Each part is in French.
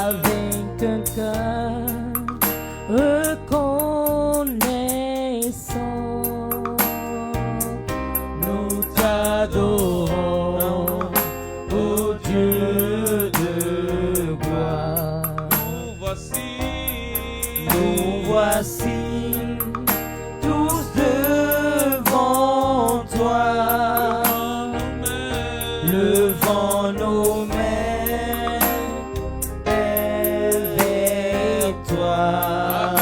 avec un cœur reconnaissant, nous t'adorons, ô Dieu de gloire. Nous voici tous devant toi, levant nos mains vers toi,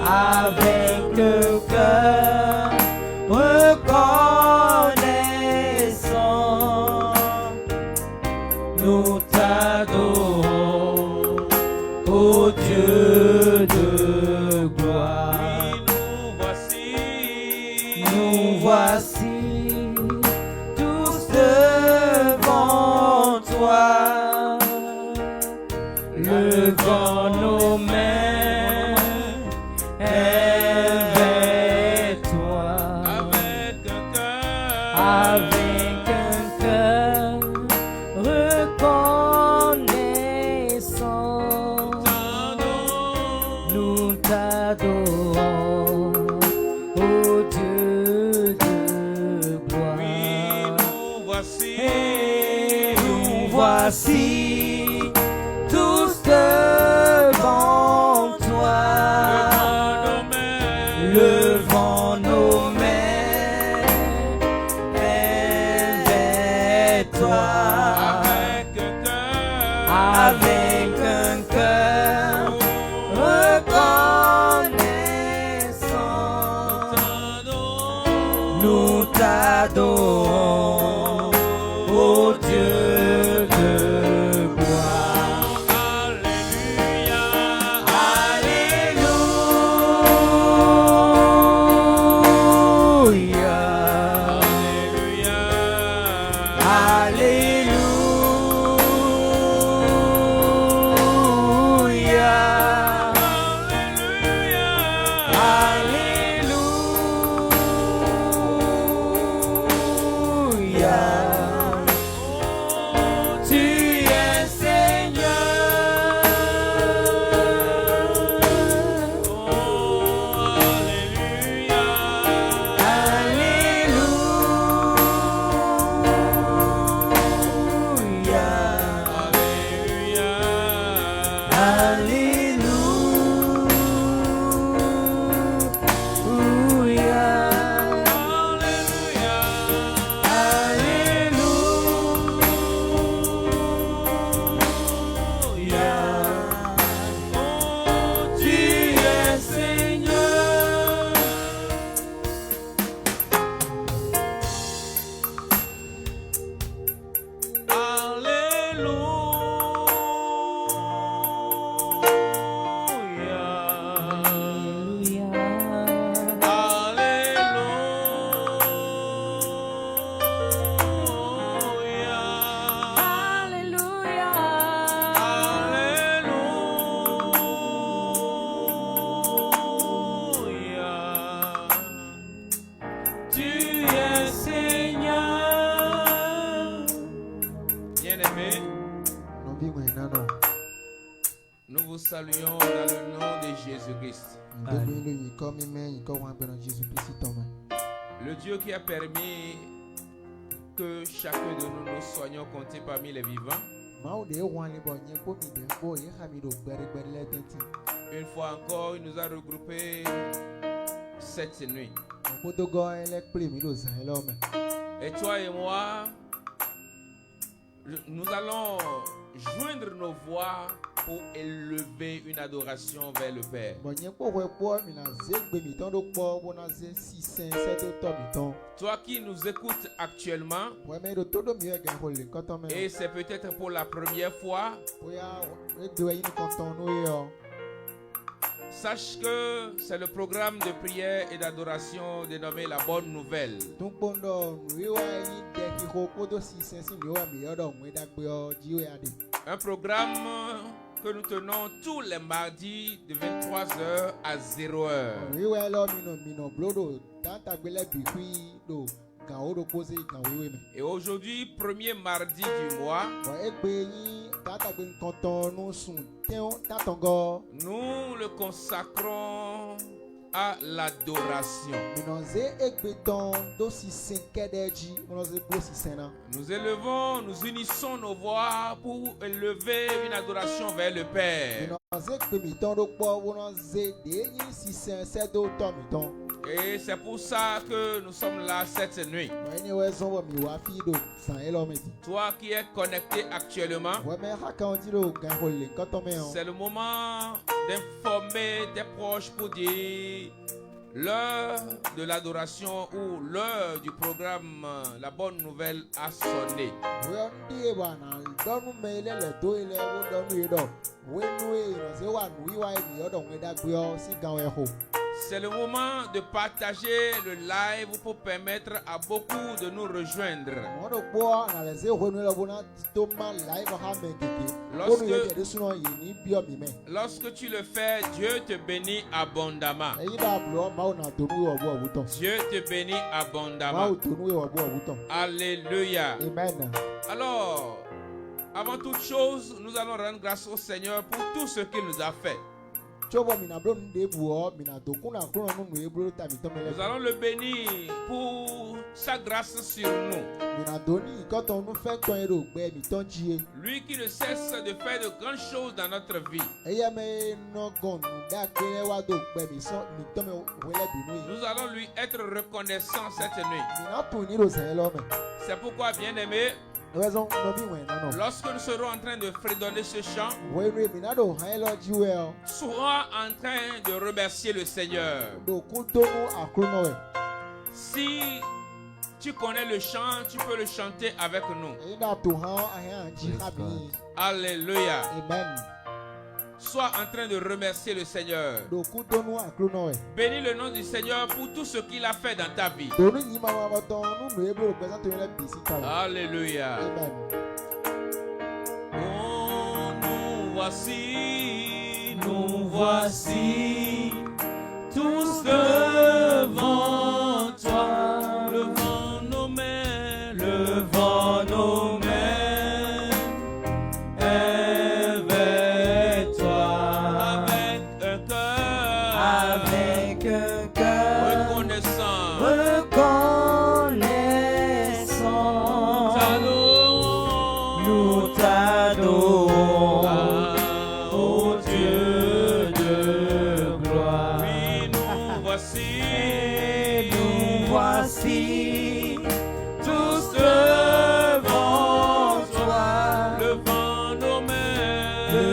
avec le cœur reconnaissant, nous t'adorons, ô Dieu de gloire. Nous voici tous devant toi, levant nos mains vers toi, avec un cœur reconnaissant, nous t'adorons, ô Dieu de gloire. Et nous voici tous devant toi, levant nos mains vers toi, avec un cœur reconnaissant, nous t'adorons, ô Dieu de gloire. Nous vous saluons dans le nom de Jésus-Christ. Le Dieu qui a permis que chacun de nous nous soyons comptés parmi les vivants. Une fois encore, il nous a regroupés cette nuit. Et toi et moi, nous allons joindre nos voix pour élever une adoration vers le Père. Toi qui nous écoutes actuellement, et c'est peut-être pour la première fois, sache que c'est le programme de prière et d'adoration dénommé La Bonne Nouvelle. Un programme que nous tenons tous les mardis de 23h à 0h. Et aujourd'hui, premier mardi du mois, Nous le consacrons à l'adoration. Nous élevons, nous unissons nos voix pour élever une adoration vers le Père. Et c'est pour ça que nous sommes là cette nuit. Toi qui es connecté actuellement, c'est le moment d'informer tes proches pour dire l'heure de l'adoration ou l'heure du programme, la bonne nouvelle a sonné. C'est le moment de partager le live pour permettre à beaucoup de nous rejoindre. Lorsque tu le fais, Dieu te bénit abondamment. Dieu te bénit abondamment. Alléluia. Amen. Alors, avant toute chose, nous allons rendre grâce au Seigneur pour tout ce qu'il nous a fait. Nous allons le bénir pour sa grâce sur nous. Lui qui ne cesse de faire de grandes choses dans notre vie. Nous allons lui être reconnaissants cette nuit. C'est pourquoi, bien-aimés, lorsque nous serons en train de fredonner ce chant, sois en train de remercier le Seigneur. Si tu connais le chant, tu peux le chanter avec nous. Alléluia. Amen. Sois en train de remercier le Seigneur. Bénis le nom du Seigneur pour tout ce qu'il a fait dans ta vie. Alléluia. Amen. Oh, nous voici, tous devant toi, levant nos mains, levant nos mains. Nous voici, tous devant toi, levant nos mains,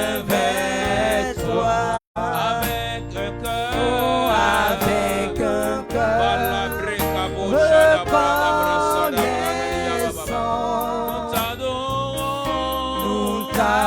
avec toi, avec un cœur reconnaissant, nous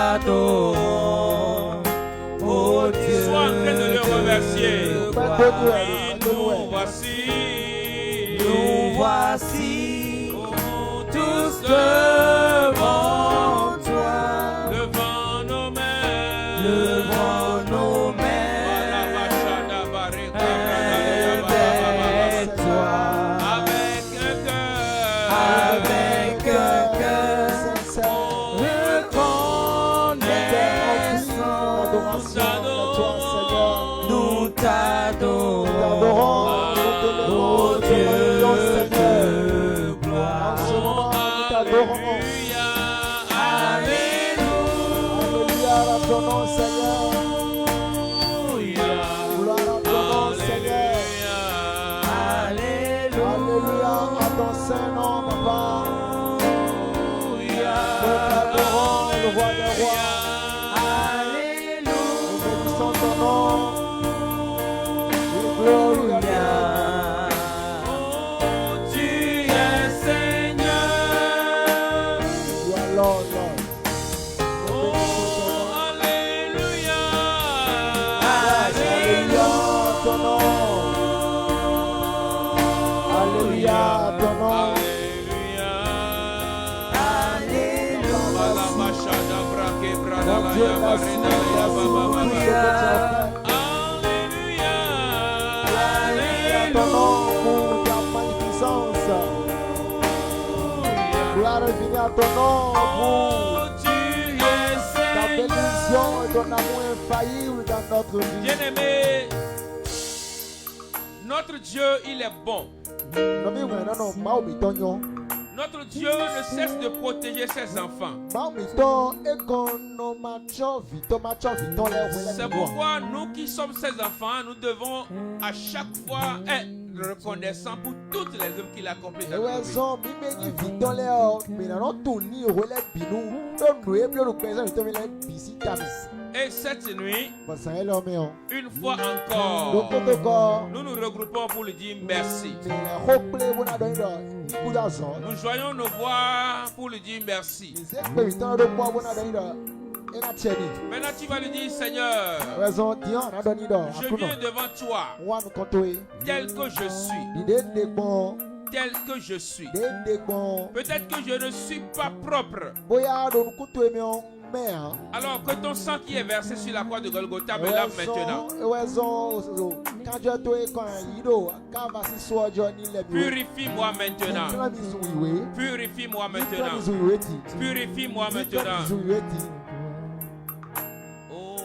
t'adorons. Oh Dieu de gloire, Alléluia, Alléluia, à ton nom, Seigneur. Gloire à ton nom, Seigneur. Alléluia, Alléluia à ton Saint-Nom, Papa. Nous t'adorons, le roi des rois. Alléluia, Nous bénissons ton nom. Gloire à Dieu. Gloire est venue à ton nom Oh, pour tu es ta Seigneur. bénédiction et ton amour infaillible dans notre vie. Bien-aimé, notre Dieu, il est bon. Notre Dieu ne cesse de protéger ses enfants. C'est pourquoi nous qui sommes ses enfants, nous devons à chaque fois être reconnaissants pour toutes les œuvres qu'il a accomplies dans notre vie. Et cette nuit, une fois encore, nous nous regroupons pour lui dire merci. Nous joignons nos voix pour lui dire merci. Maintenant, tu vas lui dire, Seigneur, je viens devant toi tel que je suis. Tel que je suis. Peut-être que je ne suis pas propre. Alors que ton sang qui est versé sur la croix de Golgotha me lave maintenant. Purifie-moi maintenant. Purifie-moi maintenant. Purifie-moi maintenant. Oh,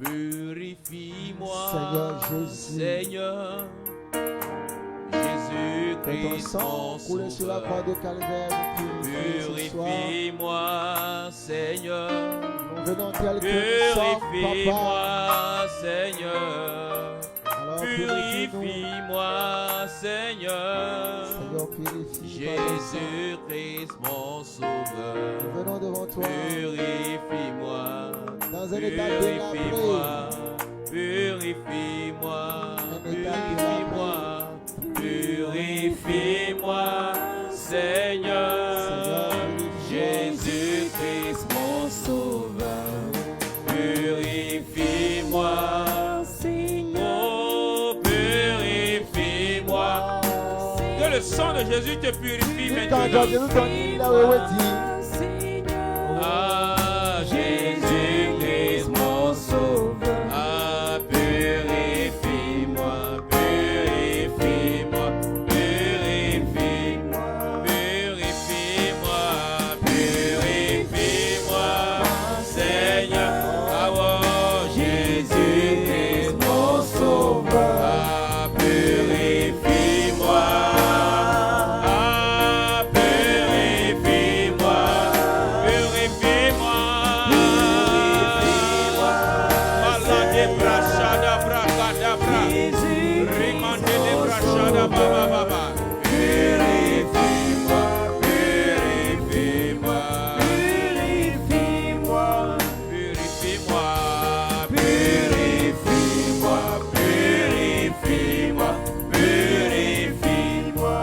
purifie-moi, Seigneur. Jésus-Christ, mon sauveur. Purifie-moi, Seigneur. Purifie-moi, Seigneur. Purifie-moi, Seigneur. Jésus-Christ, mon sauveur. Purifie-moi. Purifie-moi. Purifie-moi. Purifie-moi. Purifie-moi, Seigneur. Jésus-Christ, mon sauveur. Purifie-moi, Seigneur. Oh, purifie-moi. Que le sang de Jésus te purifie maintenant. Ah, Jésus-Christ, mon sauveur. Ah, purifie-moi. Purifie-moi. Purifie-moi. Purifie-moi. Purifie-moi, Seigneur. Ah, oh, Jésus-Christ, mon sauveur. Ah, purifie-moi. Ah, purifie-moi. Purifie-moi. Malade brachada bracadabra. Rimande de brachada baba baba. Purifie-moi. Purifie-moi. Purifie-moi. Purifie-moi. Purifie-moi. Purifie-moi. Purifie-moi.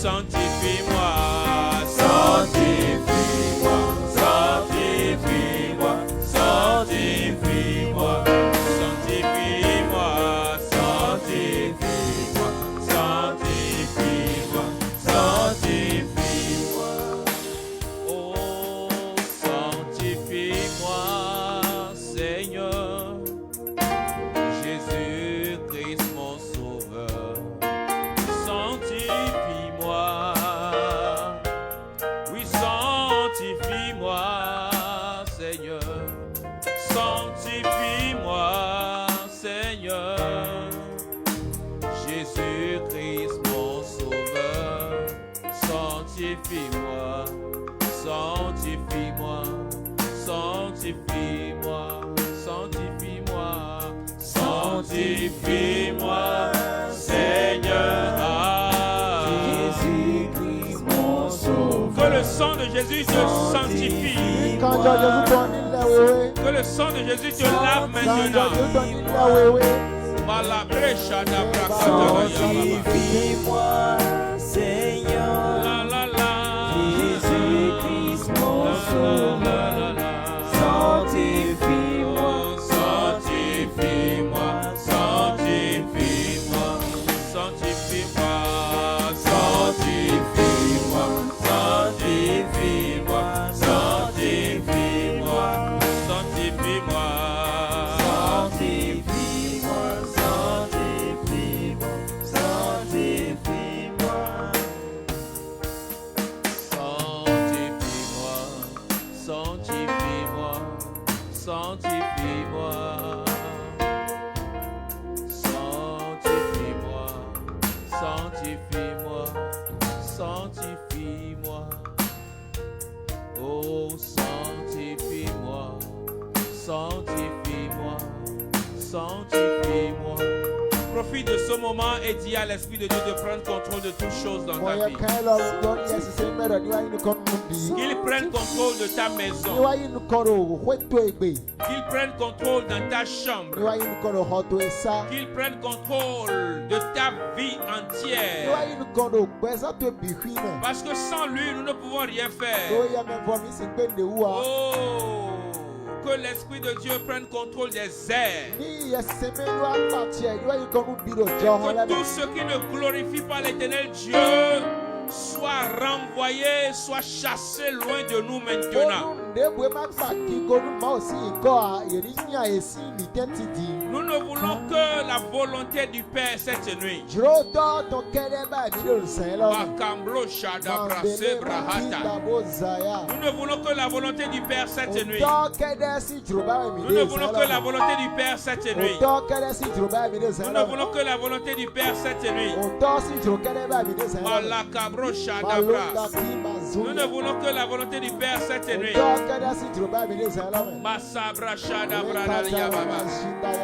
Sanctifie-moi. Sanctifie-moi. Sanctifie-moi. Sanctifie-moi. Sanctifie-moi. Sanctifie-moi. Sanctifie-moi. Sanctifie-moi. Oh, sanctifie-moi, Seigneur. Jésus-Christ, mon sauveur. Sanctifie-moi. Oui, sanctifie-moi, Seigneur. Sanctifie-moi, Seigneur. Jésus-Christ, mon sauveur. Sanctifie-moi. Sanctifie-moi. Sanctifie-moi. Sanctifie-moi. Sanctifie-moi, Seigneur. Ah. Jésus-Christ, mon sauveur. Que le sang de Jésus te sanctifie. Que le sang de Jésus te lave maintenant. Malabrecha d'Abracadabra. Sanctifie-moi, Seigneur. La la la. Jésus-Christ, mon sauveur. Sanctifie-moi. Sanctifie-moi. Sanctifie-moi. Sanctifie-moi. Sanctifie-moi. Sanctifie-moi. Sanctifie-moi. Sanctifie-moi. Sanctifie-moi. Sanctifie-moi. Sanctifie-moi. Sanctifie-moi. Sanctifie-moi. Sanctifie-moi. Sanctifie-moi. Oh, sanctifie-moi. Sanctifie-moi. Sanctifie-moi. Profite de ce moment et dis à l'Esprit de Dieu de prendre contrôle de toutes choses dans ta vie. Qu'il prenne contrôle de ta maison. Qu'il prenne contrôle dans ta chambre. Qu'il prenne contrôle de ta vie entière. Parce que sans lui, nous ne pouvons rien faire. Oh, que l'Esprit de Dieu prenne contrôle des airs. Que tout ce qui ne glorifie pas l'Éternel Dieu soit renvoyé, soit chassé loin de nous maintenant. Nous ne voulons que la volonté du Père cette nuit. Nous ne voulons que la volonté du Père cette nuit. Nous ne voulons que la volonté du Père cette nuit. Nous ne voulons que la volonté du Père cette nuit. Nous ne voulons que la volonté du Père cette nuit. Nous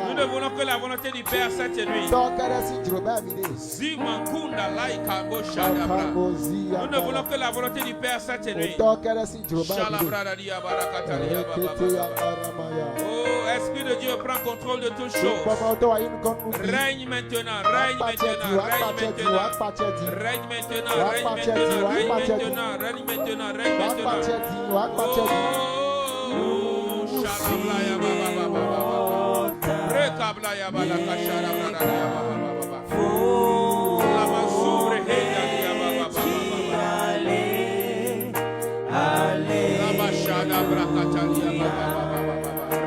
ne voulons que la volonté du Père cette nuit. Nous ne voulons que la volonté du Père cette nuit. Oh, Esprit de Dieu, prends contrôle de toutes choses. Règne maintenant, règne maintenant, règne maintenant. Règne maintenant, règne maintenant, règne maintenant, règne maintenant, règne maintenant. Oh, Shalablaya Baba Baba Baba. Rekablaya Balaka Shalablaya Baba Baba. La Mazure Heya Baba Baba. La Mashada Brakatalia Baba Baba.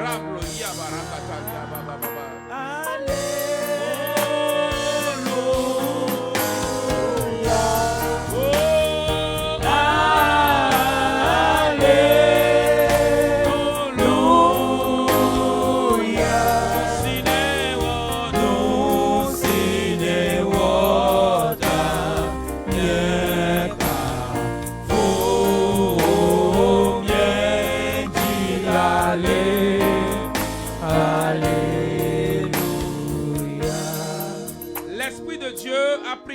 Rablo Yabarakatalia Baba Baba.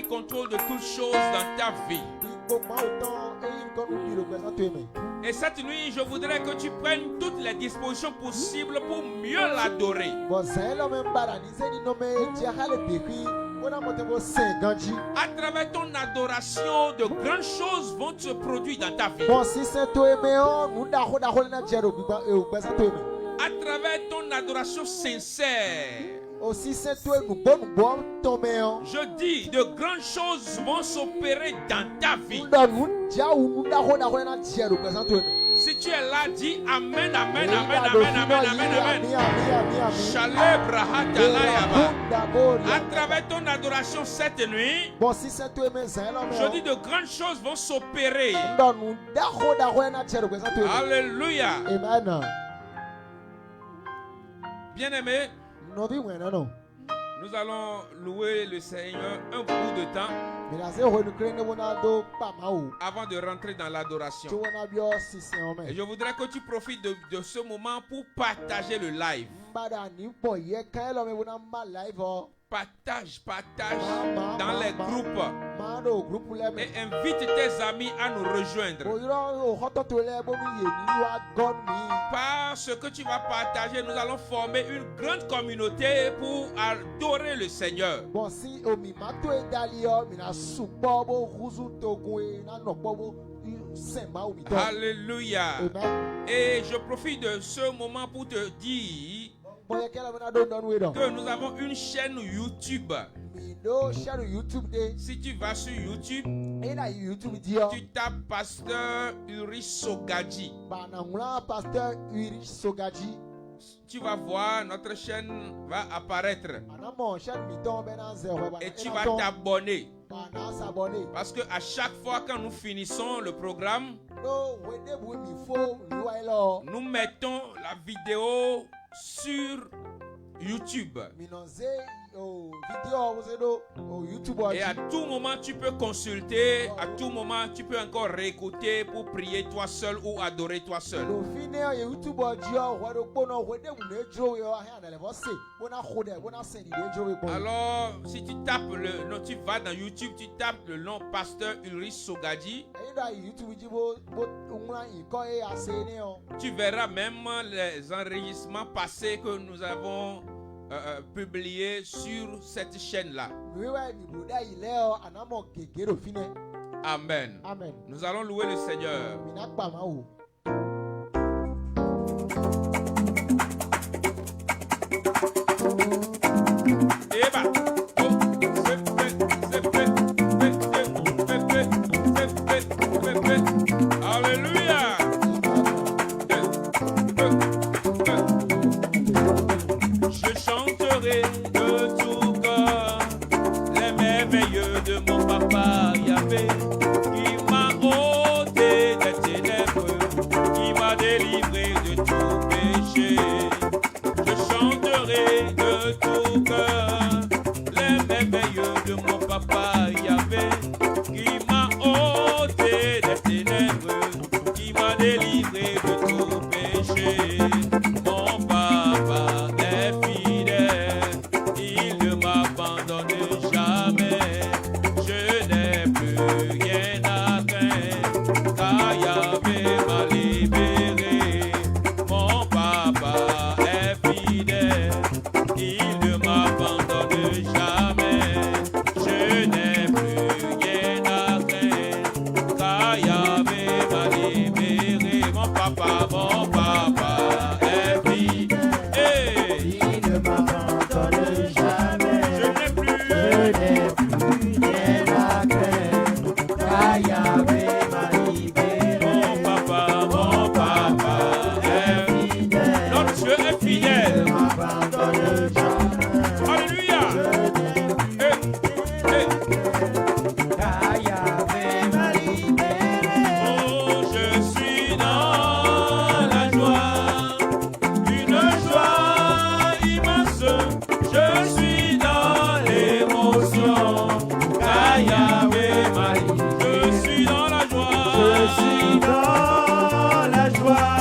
Contrôle de toutes choses dans ta vie. Et cette nuit, je voudrais que tu prennes toutes les dispositions possibles pour mieux l'adorer. À travers ton adoration, de grandes choses vont se produire dans ta vie. À travers ton adoration sincère, je dis, de grandes choses vont s'opérer dans ta vie. Si tu es là, dis Amen, Amen, Amen, Amen, Amen, Amen, Amen. À travers ton adoration cette nuit, je dis, de grandes choses vont s'opérer. Alléluia. Bien-aimé, nous allons louer le Seigneur un bout de temps avant de rentrer dans l'adoration. Et je voudrais que tu profites de ce moment pour partager le live. Partage dans les groupes et invite tes amis à nous rejoindre. Par ce que tu vas partager, nous allons former une grande communauté pour adorer le Seigneur. Alléluia. Et je profite de ce moment pour te dire que nous avons une chaîne YouTube. Si tu vas sur YouTube, tu tapes Pasteur Uri Sogadji. tu vas voir, notre chaîne va apparaître. Et tu vas t'abonner. Parce que à chaque fois quand nous finissons le programme, nous mettons la vidéo sur YouTube. Et à tout moment tu peux consulter, à tout moment tu peux encore réécouter pour prier toi seul ou adorer toi seul. Alors si tu tapes le nom, tu vas dans YouTube, tu tapes le nom Pasteur Ulrich Sogadji. Tu verras même les enregistrements passés que nous avons publié sur cette chaîne-là. Amen. Amen. Nous allons louer le Seigneur. Alléluia. Je chanterai de tout cœur les merveilleux de mon papa Yahvé, qui m'a ôté des ténèbres, qui m'a délivré de tout péché. Je chanterai de tout cœur les merveilleux de mon papa Yahvé, qui m'a ôté des ténèbres, qui m'a délivré de tout péché. Mon papa est fidèle, il ne m'abandonne jamais. Je n'ai plus rien à craindre, car Yahvé m'a libéré. Mon papa est fidèle, il ne m'abandonne jamais. Je n'ai plus rien à craindre, car Yahvé m'a libéré. Mon papa est fidèle. Hey. Il ne m'abandonne jamais. Je n'ai plus rien à craindre, car Yahvé m'a libéré. Mon papa est Fidèle, notre Dieu est il fidèle. ne m'abandonne jamais. Alléluia. Hey. Car Yahvé m'a libéré. Oh, je suis dans la joie, une joie immense. Je suis dans l'émotion, car Yahvé m'a libéré. Je suis dans la joie. Je suis dans la joie,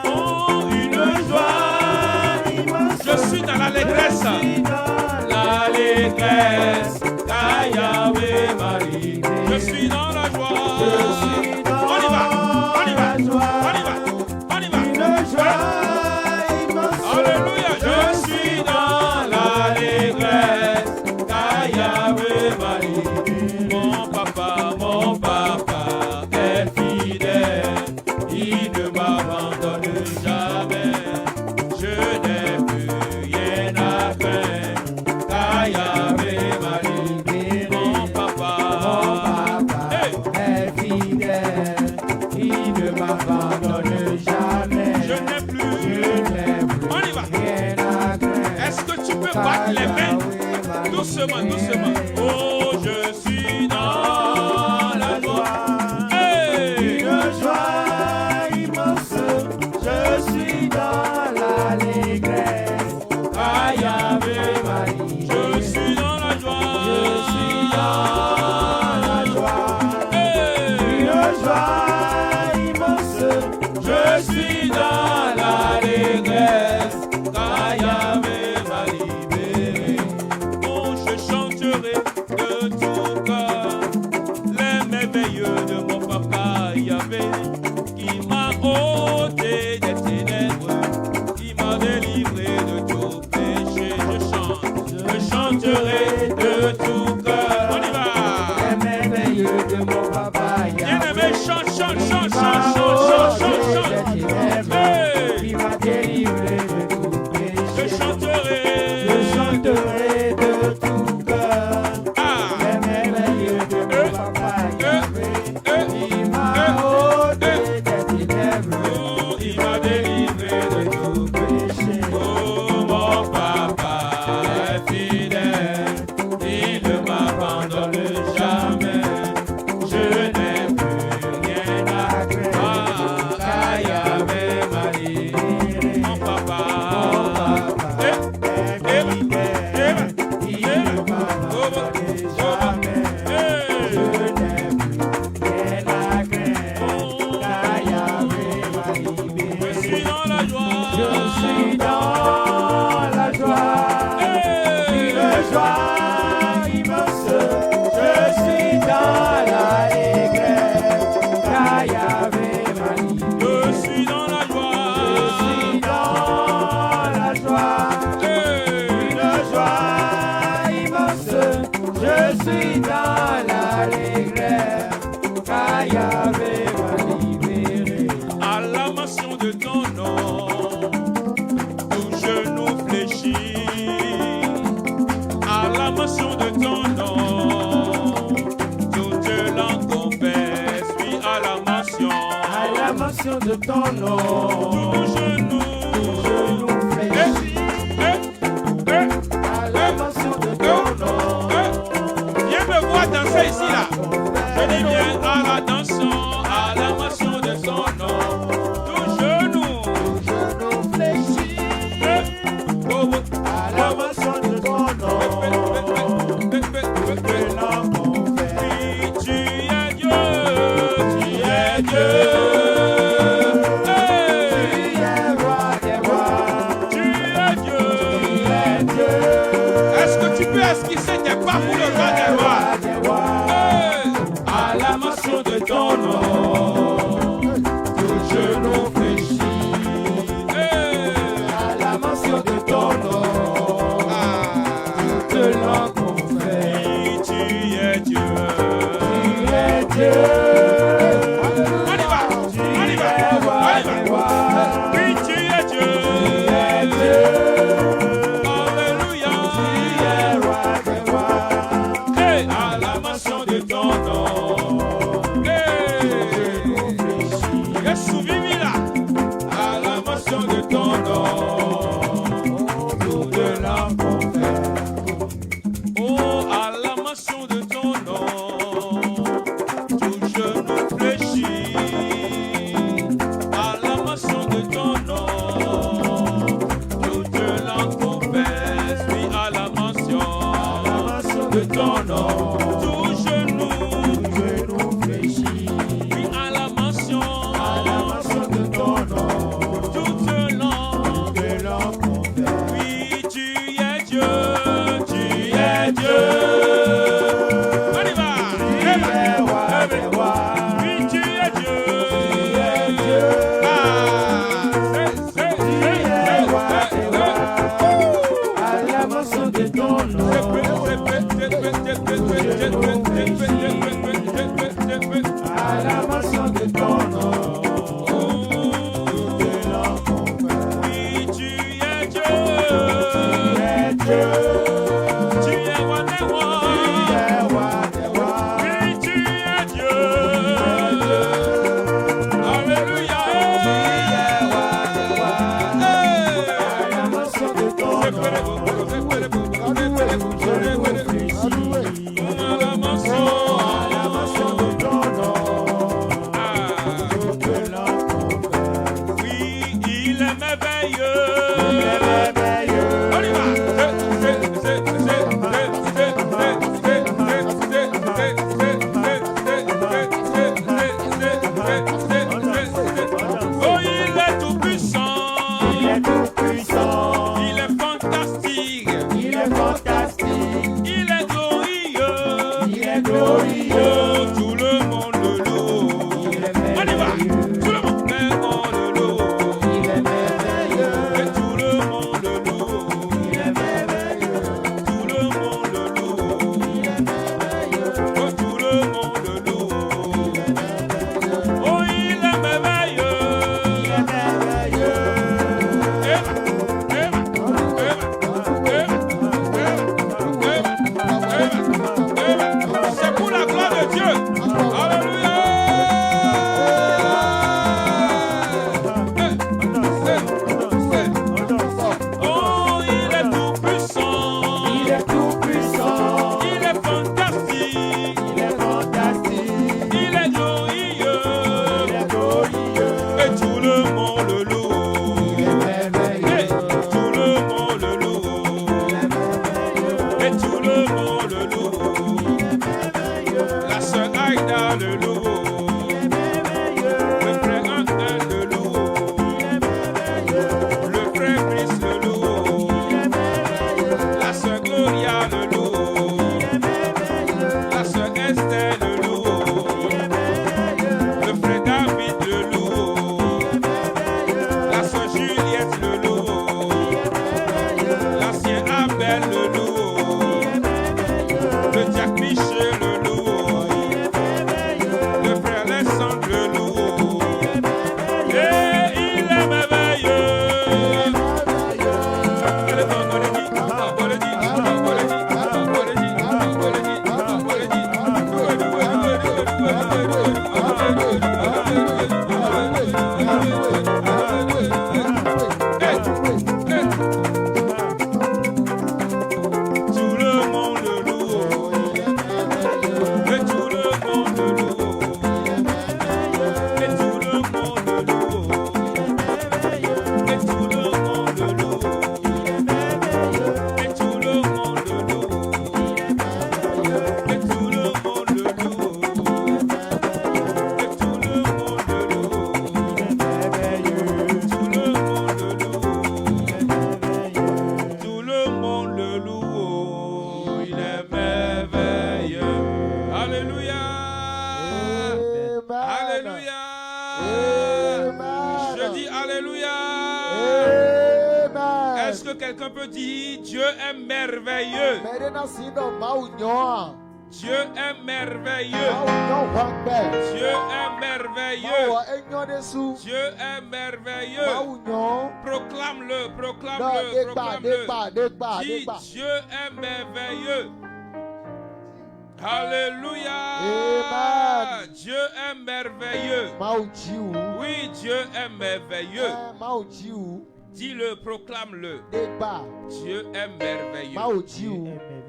Oh, une joie. immense. Je suis dans l'allégresse. Je suis dans L'allégresse, car Yahvé m'a libéré. Je suis dans la joie. On y va, on y va, on y va, on y va. une joie immense. Alléluia, je suis dans l'allégresse, car Yahvé m'a libéré. Mon papa est fidèle, il ne m'abandonne jamais. Je n'ai plus rien à craindre, car Yahvé m'a libéré. Mon papa, hey, est fidèle, il ne m'abandonne jamais. je n'ai plus. On y va. Rien à craindre, Est-ce que tu peux battre les mains? Doucement, doucement. Oh, je suis dans la joie. Hey! une joie immense. Je suis dans l'allégresse, car Yahvé m'a libéré. Je suis dans la joie. Je suis dans la joie, Hey! une joie immense. Je suis dans l'allégresse, car Yahvé m'a libéré. Oh, je chanterai de tout cœur les merveilleux de mon papa Yahvé, qui m'a ôté des ténèbres, qui m'a délivré de tout péché. Je chanterai de tout cœur. On y va. Les merveilleux de mon papa Bien-aimé, chante, chante, chante, chante, m'a chante, chante, ôté chante, des chante. ténèbres, Hey! qui m'a délivré de tout Je péché. chanterai. Je chanterai de tout cœur Ah! les merveilleux de mon papa Yahvé, qui m'a ôté des ténèbres, la mention de ton nom, tout genou fléchit. À la mention de ton nom, viens me voir danser ici là. Je dis bien à la dansant, à la mention de son nom, tout genou fléchit. À la mention de ton nom, que l'homme confesse. Oui, tu es Dieu, tu es Dieu. Tu es roi des rois, Tu es Dieu. Est-ce que tu peux esquisser tes pas pour le roi des rois? à la mention de ton nom, tout genou fléchit. À la mention de ton nom, toute langue confesse. Oui, tu es Dieu. Tu es Dieu. On y va, on y va, on y va. Oui, tu es Dieu. Alléluia. Hey, à la mention de ton nom. Hey, souviens-moi là. À la mention de ton nom. Toute langue confesse. Oh, à la mention de ton nom, tout genou fléchit. À la mention de ton nom, toute langue confesse. Oui, à la mention De ton nom, tout genou. fléchit. Oui, à la mention De ton nom, toute langue. que l'on confesse. Oui, tu es Dieu, tu es Dieu. On y va. Oui, tu es Dieu. Ah, À la mention de ton nom, à la mention de ton nom, que l'on confesse. oui, tu es Dieu. Dieu, Tu es roi des rois. roi des rois. Oui, tu es Dieu. Alléluia. À la mention de ton nom, à la mention de ton nom, que l'on confesse. Oui, il est merveilleux. Merveilleux. On y va. Oh, il est tout puissant. Il est tout puissant. Il est fantastique. Il est fantastique. Il est glorieux. Il est glorieux. Oh, tout le monde le loue. Il est On y va. merveilleux. Tout le monde le loue. Il est merveilleux. Et tout le monde le loue. Il est merveilleux. Tout le monde le loue. Il est merveilleux. Oh, tout le monde le loue. Il est merveilleux. Oh, il Alléluia. Amen. Est-ce que quelqu'un peut dire Dieu est merveilleux? Dieu est merveilleux. Dieu est merveilleux. Dieu est merveilleux. Proclame-le, proclame-le, proclame-le. Dis Dieu est merveilleux. Alléluia. Amen. Dieu est merveilleux. Oui, Dieu est merveilleux. Dis-le, proclame-le. Dieu est merveilleux.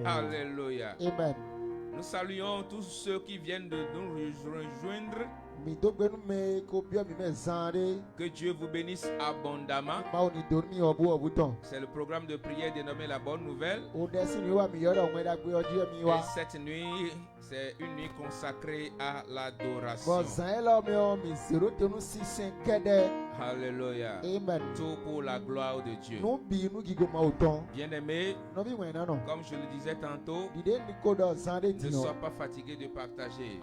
Alléluia. Amen. Nous saluons tous ceux qui viennent de nous rejoindre. Que Dieu vous bénisse abondamment. C'est le programme de prière dénommé La Bonne Nouvelle. Et cette nuit, c'est une nuit consacrée à l'adoration. Alléluia. Amen. Tout pour la gloire de Dieu. Bien-aimés, comme je le disais tantôt, ne sois pas fatigué de partager.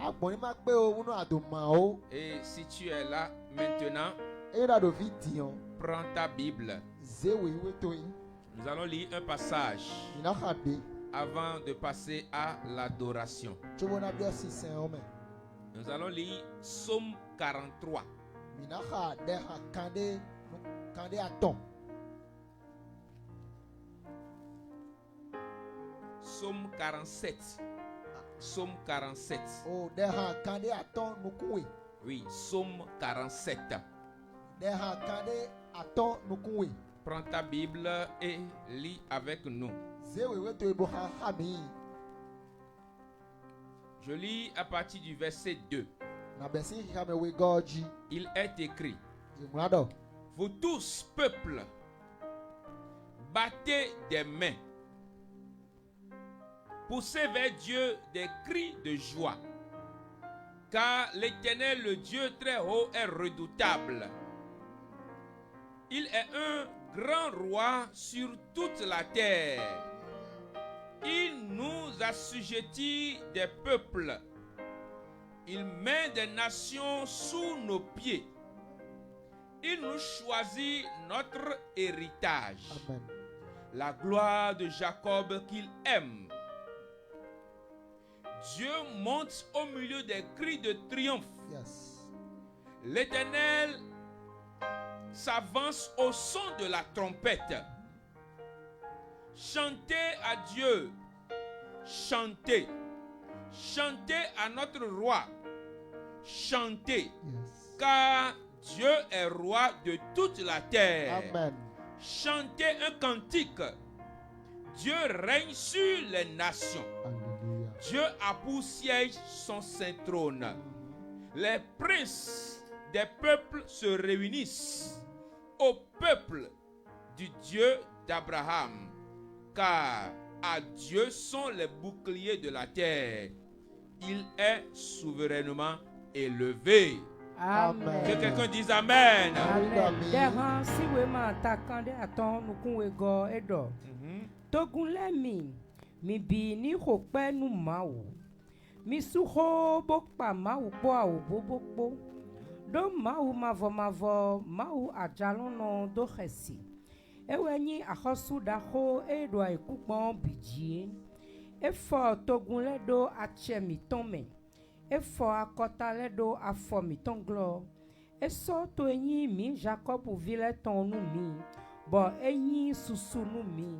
Et si tu es là maintenant, prends ta Bible. Nous allons lire un passage avant de passer à l'adoration. Nous allons lire Psaume 43. Psaume 47. Psaume 47. Oui, Psaume 47. Prends ta Bible et lis avec nous. Je lis à partir du verset 2. Il est écrit: vous tous, peuples, battez des mains, poussez vers Dieu des cris de joie, car l'Éternel, le Dieu très haut, est redoutable. Il est un grand roi sur toute la terre. Il nous assujettit des peuples. Il met des nations sous nos pieds. Il nous choisit notre héritage. Amen. La gloire de Jacob qu'il aime. Dieu monte au milieu des cris de triomphe. Yes. L'Éternel s'avance au son de la trompette. Chantez à Dieu. Chantez. Chantez à notre roi. Chantez. Yes. Car Dieu est roi de toute la terre. Amen. Chantez un cantique. Dieu règne sur les nations. Alléluia. Dieu a pour siège son saint trône. Les princes des peuples se réunissent au peuple du Dieu d'Abraham. Car à Dieu sont les boucliers de la terre. Il est souverainement élevé. Amen. Que quelqu'un dise Amen. Amen. Dehan si we ma takande aton nukun we go edo. Togun lemi mi bi ni hope nu mawu. Mi suho bokpa mawu po awu bobokpo. Do mawu mavo mawu ajalono do khesi. Ewe ni akhosu da ho edo aikupon bidie. Efo togun ledo achemi tome. Efo akota ledo afo mi tonglo. Eso to enyi mi Jacob vile ton nu mi. Bo enyi susu nu mi.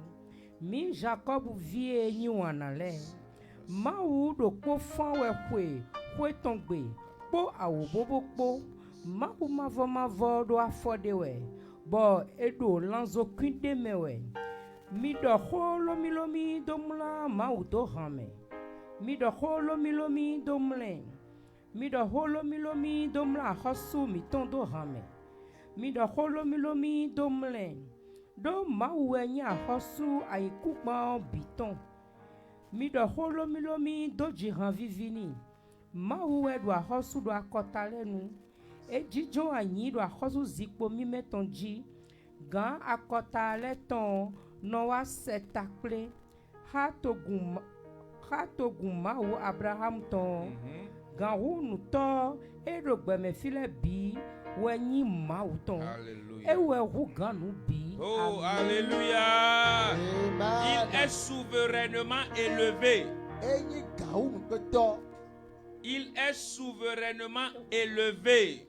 Mi Jacob vie enyi wanale. Mawu do po fon we tongbe. Po awo bobo po. Mawu mavo do afo dewe. Bo edo lanzo kwinde mewe. Mi do holo milomi domla mawu do hame. Mi do holo milomi domlen. Mi do holo milomi domla hosu mi tondo hame. Mi do holo milomi domlen. Do mawu enya hosu aikukma biton. Mi do holo milomi do jihan vivini. Mawu edwa hosu do akotalenu. Ejijo anyi do hosu zikpo mi metonji. Gan akotale ton no wa setakle. Ha togun mawu Abraham ton. Gan hu nuto edo gbeme file bi Oh, alléluia. Il est souverainement élevé. Il est souverainement élevé.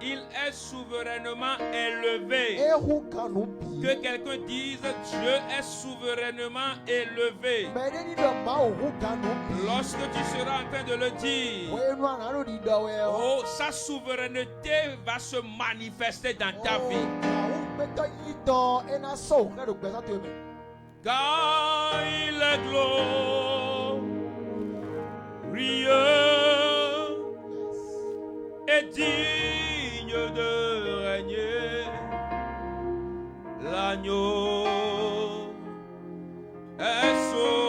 Il est souverainement élevé. Que quelqu'un dise Dieu est souverainement élevé. Lorsque tu seras en train de le dire, oh, sa souveraineté va se manifester dans ta vie. Car il est glorieux et digne de régner. L'agneau est souverain.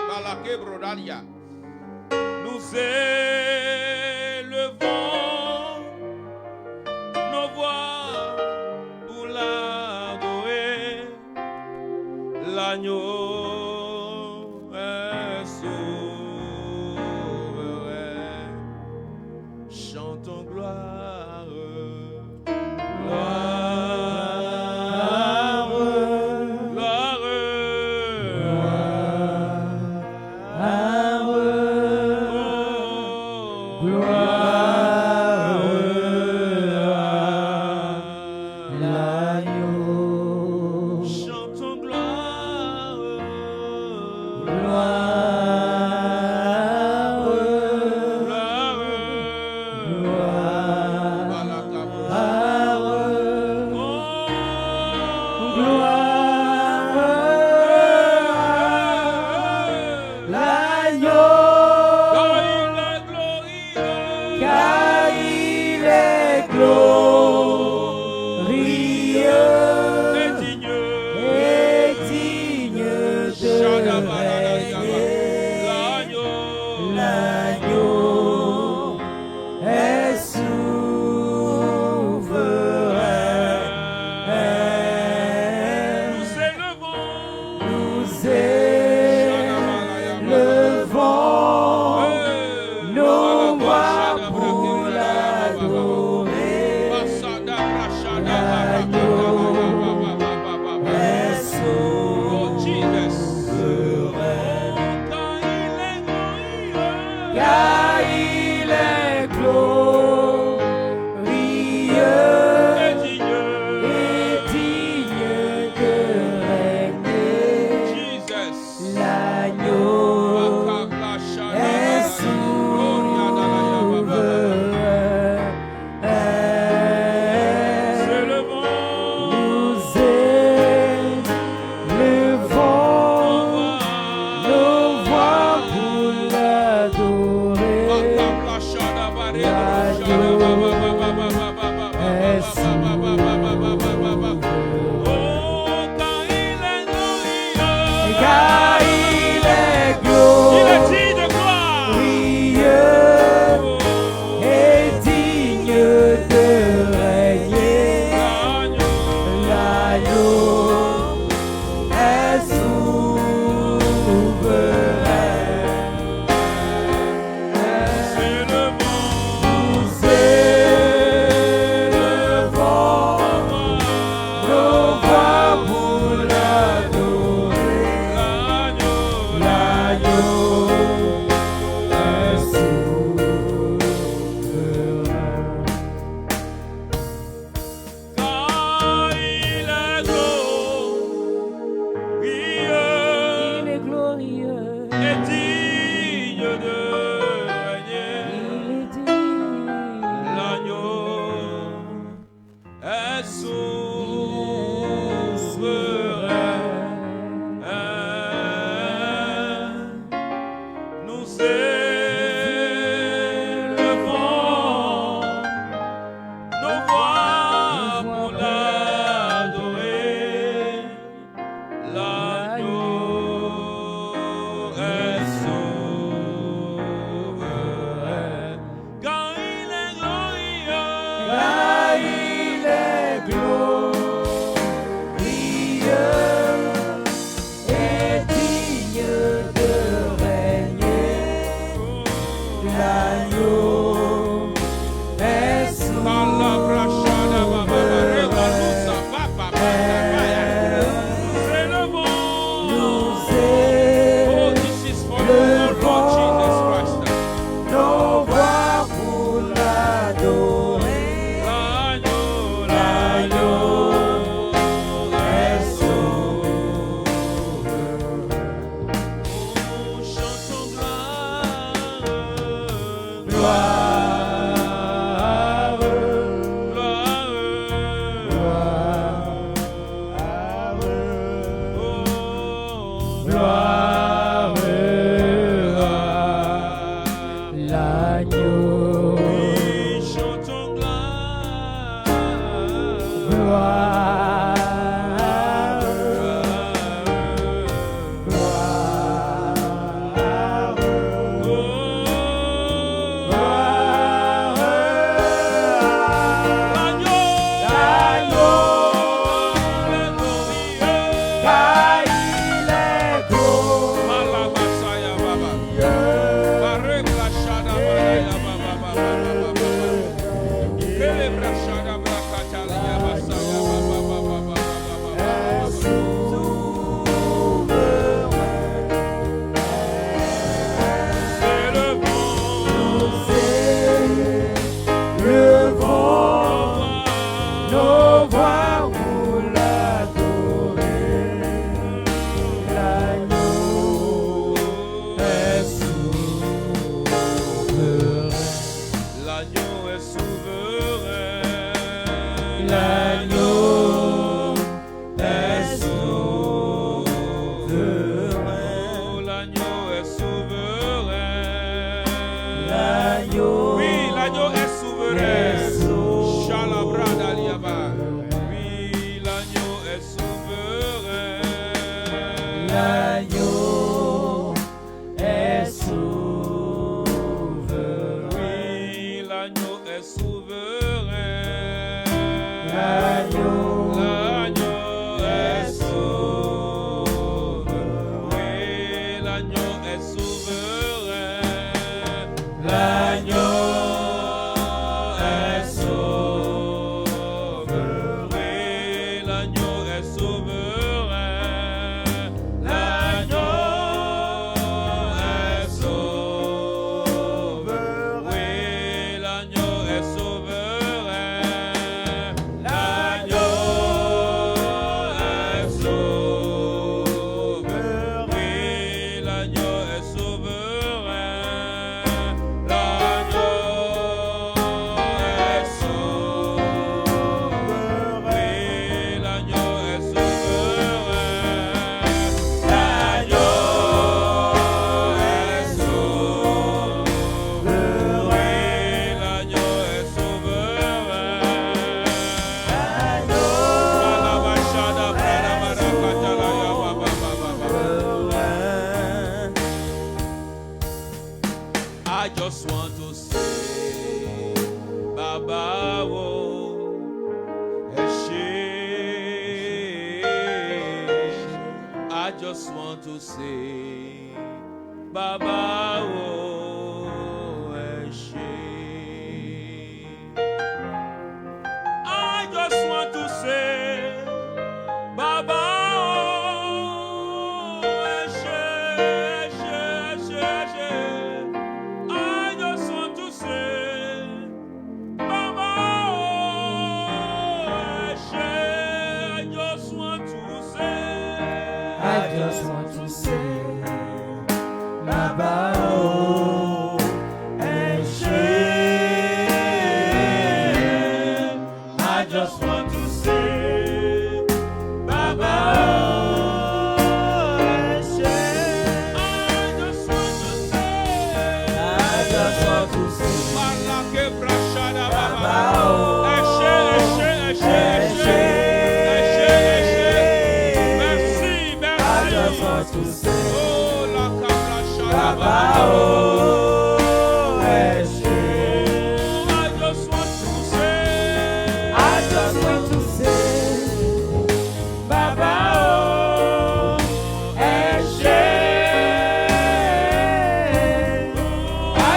Balake Brodalia. Nous élevons nos voix pour l'adorer. L'agneau est souverain. Chantons gloire, gloire, gloire, chantons gloire,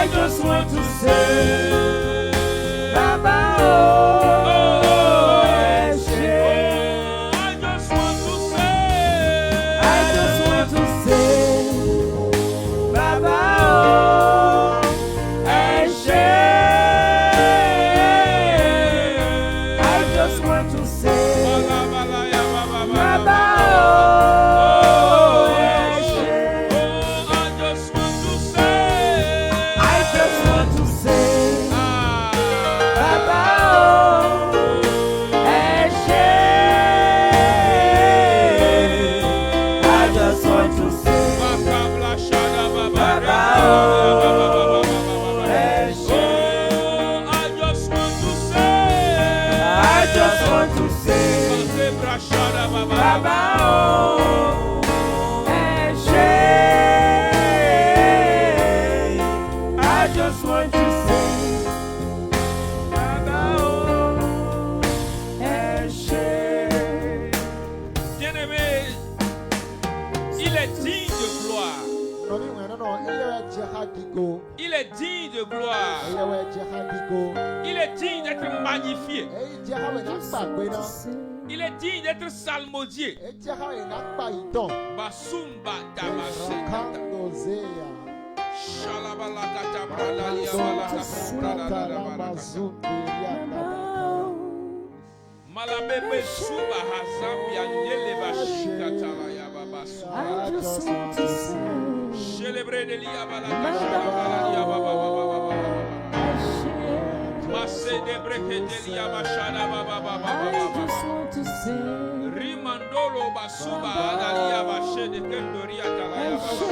I I just want to say, Baba, oh, I just want to say, I just want to say, Baba, oh, I just want to say, Baba, oh, I just want to say, Baba, oh, I just want to say, Baba, oh, I just want to say, Baba, oh, I just want to say, Baba, oh, Bien-aimé, il est digne de gloire. Il est digne de gloire. Il est digne d'être magnifié. Il est digne d'être salmodié. Basumba Damashe. Shalabalakata Bradalia Malabebe Suba Hazambia Neleba Shikatala Yababasu. Celebré de Liabalakata Baba. Masse de Breke de Liabashada Baba. Rimandolo Basuba Adalia Bashe de Kendoria Talaya Baba.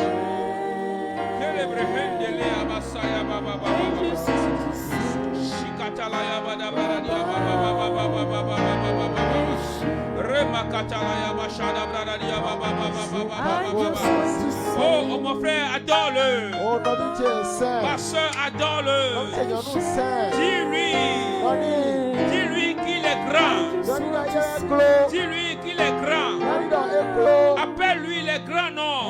Celebré de Liabasaya Baba. Shikatalaya Baba Baba. Remakatala Bashada Bradalia Baba. Oh, mon frère, adore-le. Ma soeur, adore-le. Dis-lui qu'il est grand. Dis-lui qu'il est grand. Appelle-lui les grands noms.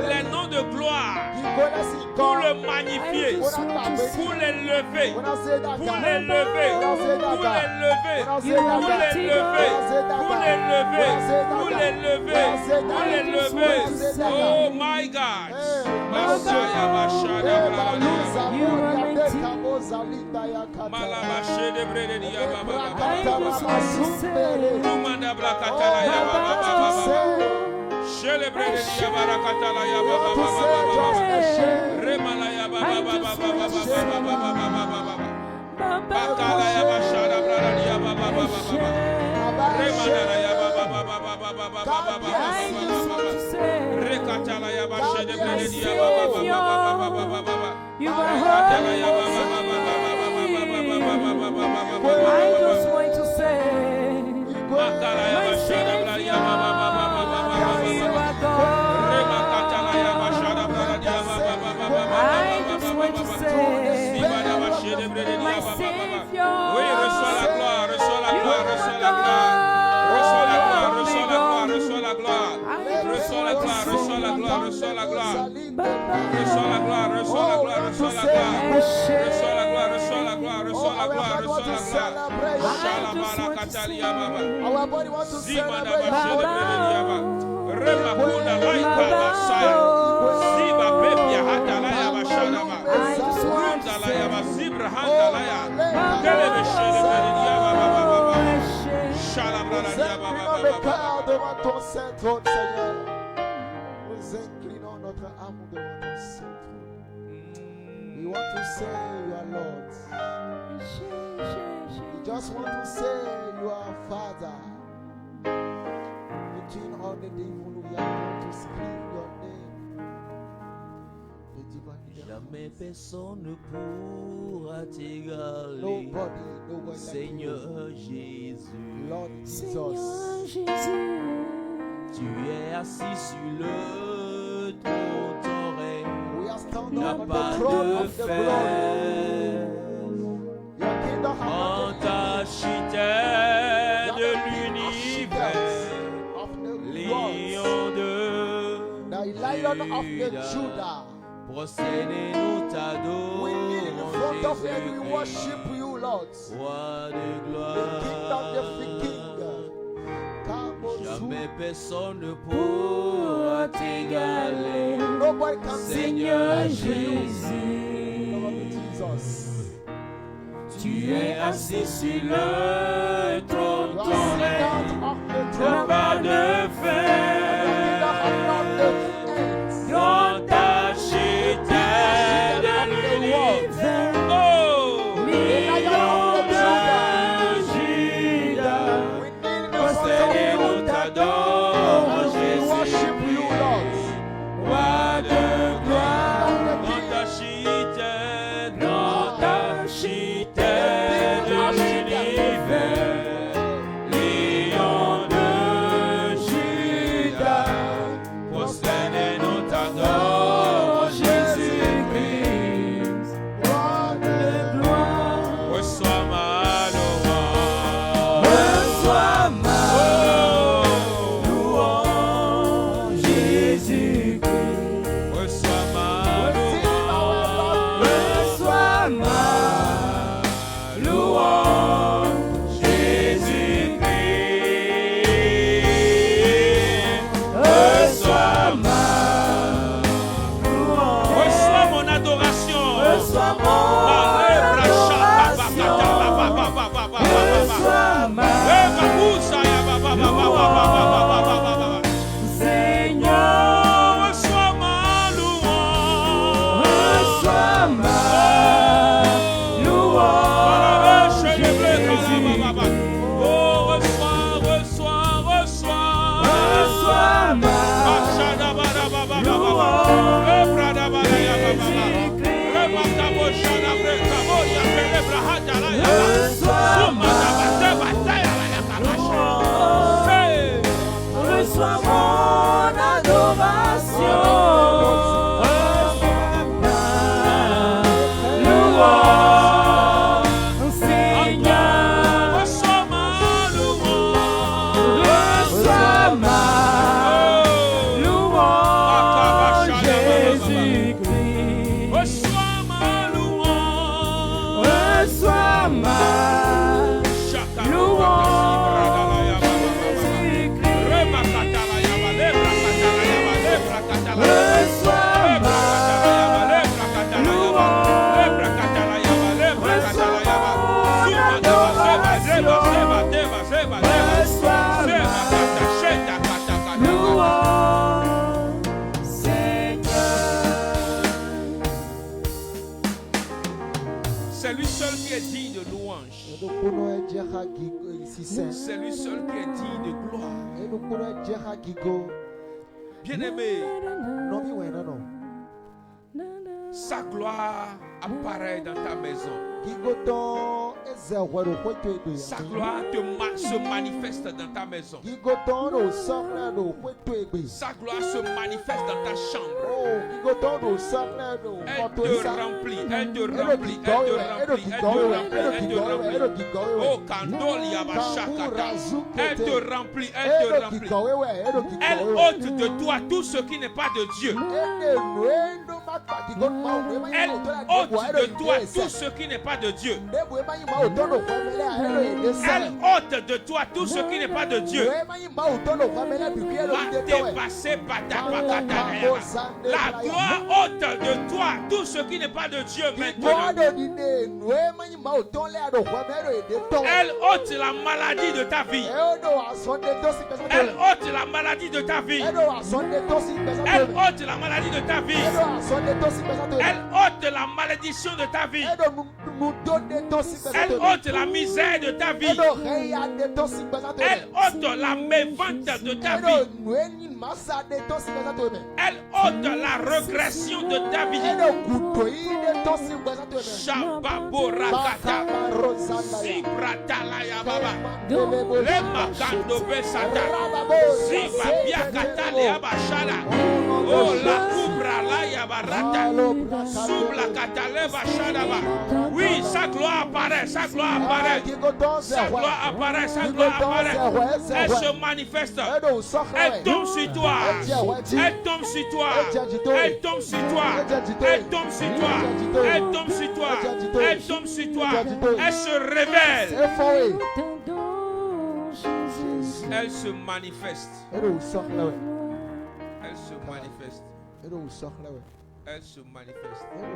Les noms de gloire. Pour le magnifier. Pour l'élever. Pour l'élever. Oh my God. Masaya Bashada Malabache de Bredia Baba. Rumanda Blakatala Baba. Celebre de Barakatala Baba. Remalaya Baba. Bakala Bashada Bradia Baba. Remana Baba. Rekatala Bashe de Bredia Baba. You are holy. I just want to say, my Savior, you are God. I just want to say, my Savior, oui, reçois la gloire, reçois la gloire, reçois la gloire. Reçois la gloire, reçois la gloire, reçois la gloire. Reçois la gloire, reçois la gloire, reçois la gloire. Reçois la gloire, reçois la gloire, reçois la gloire. Reçois la gloire, reçois la gloire, reçois la gloire, reçois la gloire. Shalabala Katalia Baba. Zimada Bashede Baba. Remakuna Laika Basaya. Ziba Bebia Hatalaya Bashalama. Rundalaya Basibra Handalaya. Telebeshede Baba. Devant ton saint trône, Seigneur, nous inclinons notre âme devant ton saint trône. We want to say you are Lord. We just want to say you are Father. Between all the devil, we are going to scream your name. Jamais personne ne pourra t'égaler. Nobody Seigneur Jésus. Lord Seigneur Jesus. Jésus, Tu es assis sur le trône, ton règne We are standing n'a on the pas throne de of the glory. fin. Your kingdom has Architecte de l'univers, of the world. lion de The Lion of the Juda, Judah. procède et nous t'adorons. lift of hand, we worship you, Lord. Roi de The King of the free King. Jamais personne ne pourra t'égaler. Nobody can Seigneur Jesus. Tu es assis sur le trône, ton règne n'a pas de fin. Grand architecte de l'univers, oh, Lion de Juda, prosterné nous t'adorons, Jésus, roi de gloire, grand architecte de l'univers, Lion de Juda, prosterné nous t'adorons, Jésus-Christ, roi de gloire. Reçois ma louange, reçois ma louange, Jésus-Christ, reçois ma louange, reçois ma louange, Jésus-Christ, reçois ma louange, reçois mon adoration, reçois mon Seigneur, reçois ma louange, reçois ma louange, Jésus. Oh, reçois ma reçois mon adoration, reçois ma louange, Seigneur, reçois ma louange, reçois ma louange, Jésus-Christ, reçois ma louange, reçois ma louange. C'est lui seul qui est digne de louange. C'est lui seul qui est digne de gloire. Bien-aimé, sa gloire apparaît dans ta maison. Sa gloire se manifeste dans ta maison. Sa gloire se manifeste dans ta chambre. Elle te remplit, elle te remplit, elle te remplit, elle te remplit, elle te remplit. Oh, Kandolia Bashakata. Elle te remplit, elle te remplit. Elle ôte de toi tout ce qui n'est pas de Dieu. Elle ôte de toi tout ce qui n'est pas de Dieu. Elle ôte de toi tout ce qui n'est pas de Dieu. La gloire ôte de toi tout ce qui n'est pas de Dieu maintenant. Elle ôte la maladie de ta vie. Elle ôte la maladie de ta vie. Elle ôte la maladie de ta vie. Elle ôte la malédiction de ta vie. Elle ôte la misère de ta vie. Elle ôte la mévente de ta vie. Elle ôte la régression de ta vie. Shababo rakata. Sibratala yababa. Le makando besata. Sibabiakata le abashada. Oh la kubra la yabarata. Subla katale bashadaba. Oui, sa gloire apparaît, sa gloire apparaît. Sa gloire apparaît, sa gloire apparaît. Elle se manifeste. Elle tombe sur toi. Elle tombe sur toi. Elle tombe sur toi. Elle tombe sur toi. Elle tombe sur toi. Elle tombe sur toi, elle se révèle. Elle se manifeste. Elle se manifeste. Elle se manifeste. Elle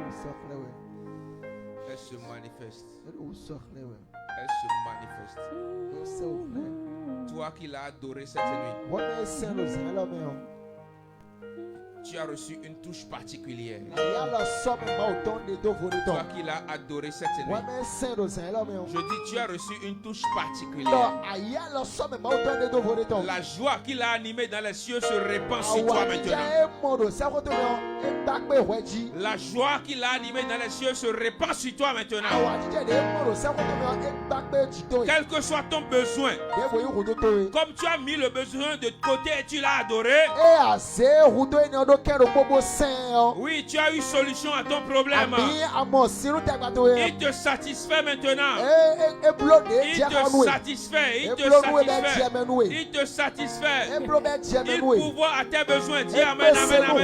se manifeste. Elle se manifeste. Toi qui l'as adoré cette nuit, tu as reçu une touche particulière. Toi qui l'as adoré cette nuit, je dis tu as reçu une touche particulière. La joie qui l'a animé dans les cieux se répand sur toi maintenant. La joie qui l'a animé dans les cieux se répand sur toi maintenant. Quel que soit ton besoin, comme tu as mis le besoin de côté et tu l'as adoré, oui, tu as eu solution à ton problème. Il te satisfait maintenant. Il te satisfait. Il te satisfait. Il te satisfait. Il pourvoit à tes besoins. Dis amen, amen, amen,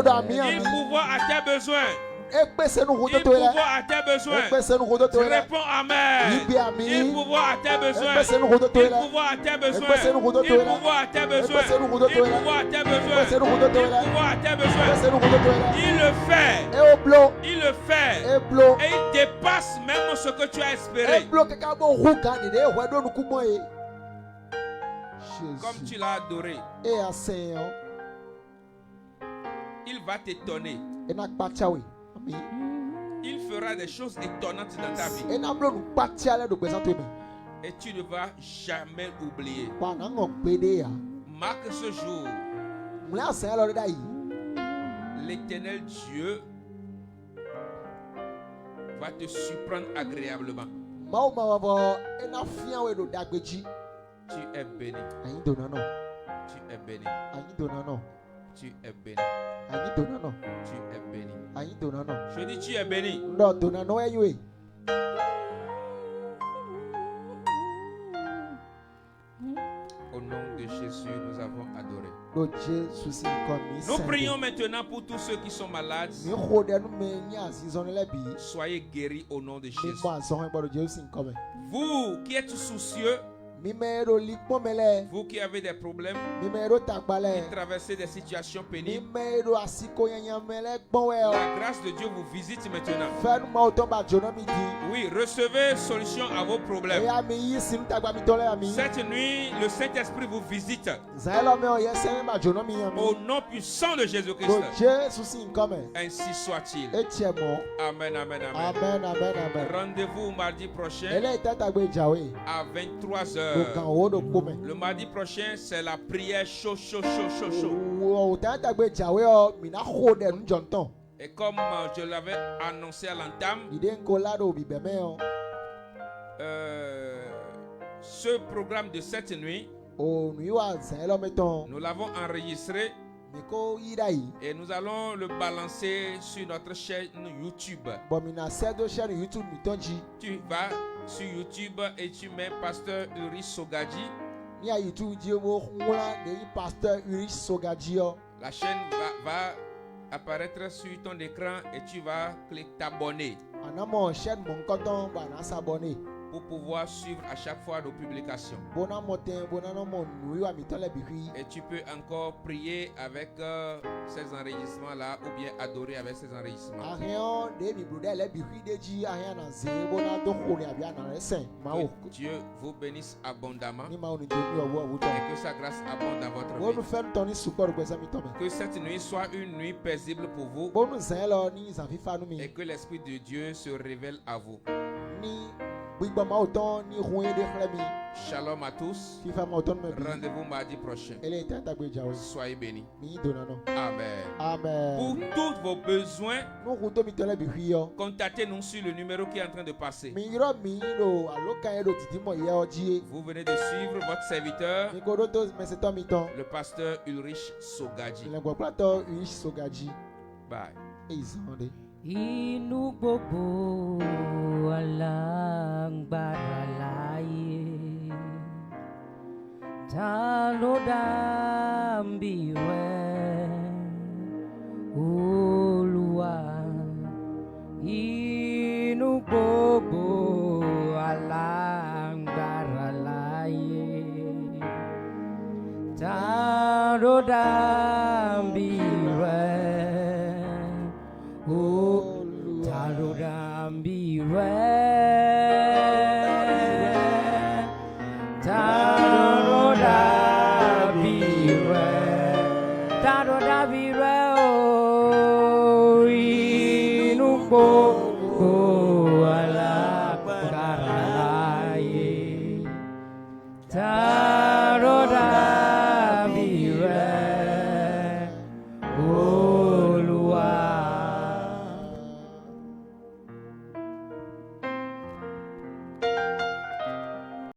amen. Il pourvoit à tes besoins. Il pourvoit à tes besoins. Tu réponds amen. Il pourvoit à tes besoins. Il pourvoit à tes besoins. Il pourvoit à tes besoins. Il pourvoit à tes besoins. Il pourvoit à tes besoins. Il le fait. Il le fait. Et il dépasse même ce que tu as espéré. Comme tu l'as adoré, il va t'étonner. Il fera des choses étonnantes dans ta vie. Et tu ne vas jamais oublier. Marque ce jour. L'Éternel Dieu va te surprendre agréablement. Tu es béni. Tu es béni. Tu es béni. Tu es béni. Je dis tu es béni. Au nom de Jésus, nous avons adoré. Nous prions maintenant pour tous ceux qui sont malades. Soyez guéris au nom de Jésus. Vous qui êtes soucieux, vous qui avez des problèmes, qui traversez des situations pénibles, la grâce de Dieu vous visite maintenant. Oui, recevez solution à vos problèmes. Cette nuit, le Saint-Esprit vous visite. Au nom puissant de Jésus-Christ. Ainsi soit-il. Amen, amen, amen. Rendez-vous mardi prochain à 23h. Le mardi prochain, c'est la prière chaud. Et comme je l'avais annoncé à l'entame, ce programme de cette nuit, nous l'avons enregistré et nous allons le balancer sur notre chaîne YouTube. Tu vas sur YouTube et tu mets Pasteur Ulrich Sogadji. La chaîne va apparaître sur ton écran et tu vas cliquer t'abonner pour pouvoir suivre à chaque fois nos publications. Et tu peux encore prier avec ces enregistrements-là ou bien adorer avec ces enregistrements. Que Dieu vous bénisse abondamment et que sa grâce abonde dans votre vie. Que cette nuit soit une nuit paisible pour vous et que l'Esprit de Dieu se révèle à vous. Shalom à tous. Rendez-vous mardi prochain. Soyez bénis. Amen. Pour tous vos besoins, contactez-nous sur le numéro qui est en train de passer. Vous venez de suivre votre serviteur, le pasteur Ulrich Sogadji. Bye. Inu gbogbo alágbára láyé, ta ló dàbí rẹ, Olúwa. Inú gbogbo Tado David, inugbo.